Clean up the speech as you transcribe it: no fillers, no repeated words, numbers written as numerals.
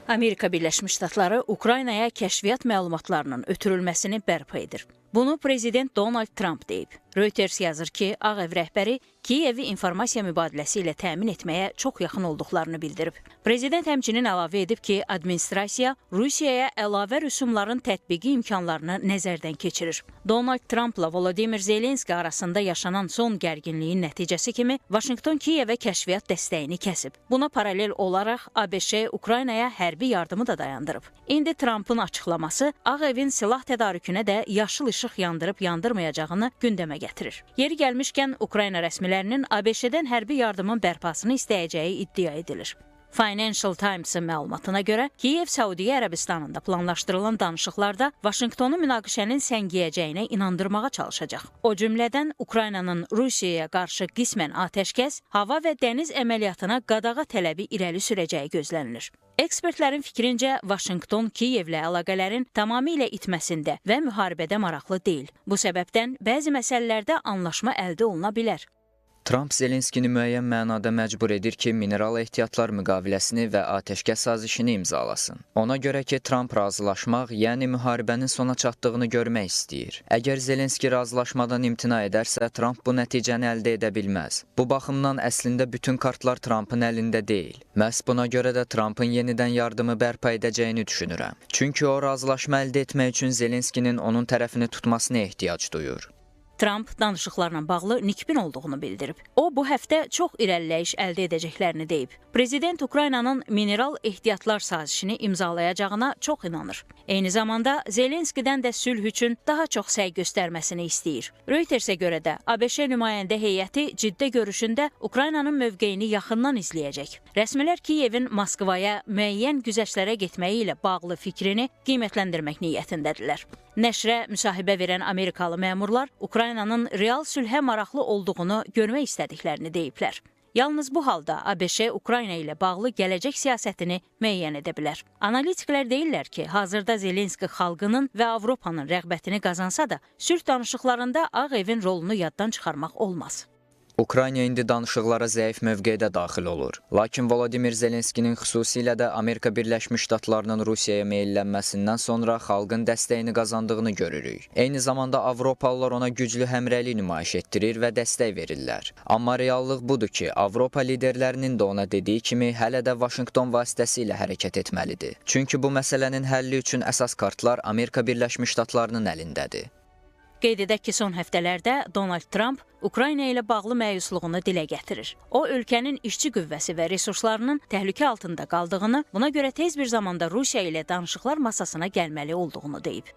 Amerika Birləşmiş Ştatları Ukraynaya kəşfiyyat məlumatlarının ötürülməsini bərpa edir. Bunu prezident Donald Trump deyib. Reuters yazır ki, Ağ Ev rəhbəri Kiyevi informasiya mübadiləsi ilə təmin etməyə çox yaxın olduqlarını bildirib. Prezident həmçinin əlavə edib ki, administrasiya Rusiyaya əlavə rüsumların tətbiqi imkanlarını nəzərdən keçirir. Donald Trumpla Volodymyr Zelenski arasında yaşanan son gərginliyin nəticəsi kimi Vaşinqton Kiyevə kəşfiyyat dəstəyini kəsib. Buna paralel olaraq ABŞ Ukraynaya hərbi yardımı da dayandırıb. İndi Trumpın açıqlaması Ağ Evin silah tədarükünə də yaşıl işıq yandırıb-yandırmayacağını gündəmə gətirir. Yeri gəlmişkən Ukrayna rəsmilərinin ABŞ-dən hərbi yardımın bərpasını istəyəcəyi iddia edilir. Financial Times-ın məlumatına görə Kiyev Səudiyyə Ərəbistanında planlaşdırılan danışıqlarda Vaşinqtonu münaqişənin səngiyəcəyinə inandırmağa çalışacaq. O cümlədən Ukraynanın Rusiyaya qarşı qismən atəşkəs, hava və dəniz əməliyyatına qadağa tələbi irəli sürəcəyi gözlənilir. Ekspertlərin fikrincə, Vaşinqton Kiyevlə əlaqələrin tamamilə itməsində və müharibədə maraqlı deyil. Bu səbəbdən bəzi məsələlərdə anlaşma əldə oluna bilər. Trump Zelenskini müəyyən mənada məcbur edir ki, mineral ehtiyatlar müqaviləsini və atəşkəs sazişini imzalasın. Ona görə ki, Trump razılaşmaq, yəni müharibənin sona çatdığını görmək istəyir. Əgər Zelenski razılaşmadan imtina edərsə, Trump bu nəticəni əldə edə bilməz. Bu baxımdan əslində bütün kartlar Trumpın əlində deyil. Məhz buna görə də Trumpın yenidən yardımı bərpa edəcəyini düşünürəm. Çünki o razılaşma əldə etmək üçün Zelenskinin onun tərəfini tutmasına ehtiyac duyur. Trump danışıqlarla bağlı nikbin olduğunu bildirib. O, bu həftə çox irəliləyiş əldə edəcəklərini deyib. Prezident Ukraynanın mineral ehtiyatlar sazişini imzalayacağına çox inanır. Eyni zamanda Zelenskidən də sülh üçün daha çox səy göstərməsini istəyir. Reutersə görə də ABŞ nümayəndə heyəti ciddi görüşündə Ukraynanın mövqeyini yaxından izləyəcək. Rəsmilər Kiyevin Moskvaya müəyyən güzəştlərə getməyi ilə bağlı fikrini qiymətləndirmək niyyətindədirlər. Nəşrə müsahibə verən Amerikalı məmurlar Ukraynanın real sülhə maraqlı olduğunu görmək istədiklərini deyiblər. Yalnız bu halda ABŞ Ukrayna ilə bağlı gələcək siyasətini müəyyən edə bilər. Analitiklər deyirlər ki, hazırda Zelenski xalqının və Avropanın rəğbətini qazansa da, sülh danışıqlarında Ağ Evin rolunu yaddan çıxarmaq olmaz. Ukrayna indi danışıqlara zəif mövqedə daxil olur. Lakin Volodymyr Zelenskinin xüsusilə də Amerika Birləşmiş Ştatlarının Rusiyaya meyllənməsindən sonra xalqın dəstəyini qazandığını görürük. Eyni zamanda Avropalılar ona güclü həmrəylik nümayiş etdirir və dəstək verirlər. Amma reallıq budur ki, Avropa liderlərinin də ona dediyi kimi hələ də Vaşinqton vasitəsilə hərəkət etməlidir. Çünki bu məsələnin həlli üçün əsas kartlar Amerika Birləşmiş Ştatlarının əlindədir. Qeyd edək ki, son həftələrdə Donald Trump Ukrayna ilə bağlı məyusluğunu dilə gətirir. O, ölkənin işçi qüvvəsi və resurslarının təhlükə altında qaldığını, buna görə tez bir zamanda Rusiya ilə danışıqlar masasına gəlməli olduğunu deyib.